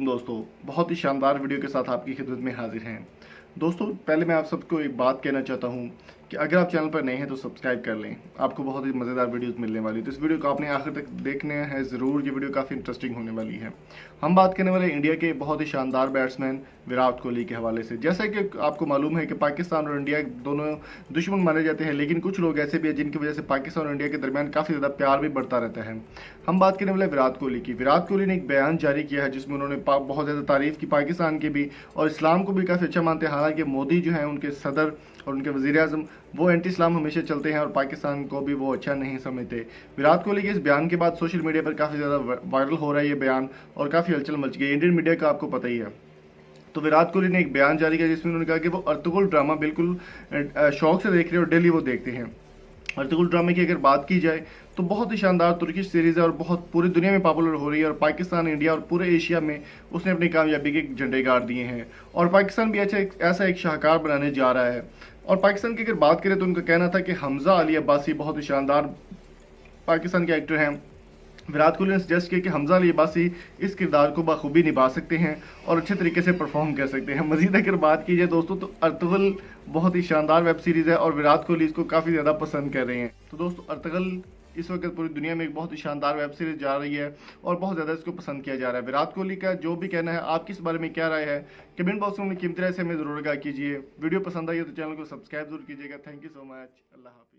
वालेकुम दोस्तों, बहुत ही शानदार वीडियो के साथ आपकी खिदमत में हाजिर हैं। दोस्तों, पहले मैं आप सबको एक बात कहना चाहता हूं कि अगर आप चैनल पर नए हैं तो सब्सक्राइब कर लें। आपको बहुत ही मज़ेदार वीडियोस मिलने वाली है, तो इस वीडियो को आपने आखिर तक देखना है ज़रूर। ये वीडियो काफ़ी इंटरेस्टिंग होने वाली है। हम बात करने वाले इंडिया के बहुत ही शानदार बैट्समैन विराट कोहली के हवाले से। जैसा कि आपको मालूम है कि पाकिस्तान और इंडिया दोनों दुश्मन माने जाते हैं, लेकिन कुछ लोग ऐसे भी हैं जिनकी वजह से पाकिस्तान और इंडिया के दरमियान काफ़ी ज़्यादा प्यार भी बढ़ता रहता है। हम बात करने वाले विराट कोहली की। विराट कोहली ने एक बयान जारी किया है जिसमें उन्होंने बहुत ज़्यादा तारीफ़ की पाकिस्तान की भी, और इस्लाम को भी काफ़ी अच्छा मानते हैं। हालांकि मोदी जो है उनके सदर और उनके वज़ीर आज़म, वो एंटी इस्लाम हमेशा चलते हैं और पाकिस्तान को भी वो अच्छा नहीं समझते। विराट कोहली के इस बयान के बाद सोशल मीडिया पर काफ़ी ज़्यादा वायरल हो रहा है ये बयान, और काफ़ी हलचल मच गई। इंडियन मीडिया का आपको पता ही है। तो विराट कोहली ने एक बयान जारी किया जिसमें उन्होंने कहा कि वो अर्तुगरुल ड्रामा बिल्कुल शौक से देख रहे हैं और डेली वो देखते हैं। अर्तुगरुल ड्रामे की अगर बात की जाए तो बहुत ही शानदार तुर्किश सीरीज़ है और बहुत पूरी दुनिया में पॉपुलर हो रही है, और पाकिस्तान, इंडिया और पूरे एशिया में उसने अपनी कामयाबी के झंडे गाड़ दिए हैं। और पाकिस्तान भी ऐसा एक शाहकार बनाने जा रहा है। और पाकिस्तान की अगर बात करें तो उनका कहना था कि हमजा अली अब्बासी बहुत ही शानदार पाकिस्तान के एक्टर हैं। विराट कोहली ने सजेस्ट किया कि हमजा अली अब्बासी इस किरदार को बखूबी निभा सकते हैं और अच्छे तरीके से परफॉर्म कर सकते हैं। मजीद अगर बात की जाए दोस्तों तो अर्तुगरुल बहुत ही शानदार वेब सीरीज़ है और विराट कोहली इसको काफ़ी ज़्यादा पसंद कर रहे हैं। तो दोस्तों, अर्तुगरुल इस वक्त पूरी दुनिया में एक बहुत ही शानदार वेब सीरीज जा रही है और बहुत ज़्यादा इसको पसंद किया जा रहा है। विराट कोहली का जो भी कहना है, आपकी इस बारे में क्या राय है, कमेंट बॉक्स में कीमती राय से हमें ज़रूर आगाह कीजिए। वीडियो पसंद आई है तो चैनल को सब्सक्राइब जरूर कीजिएगा। Thank you so much. अल्लाह हाफिज़।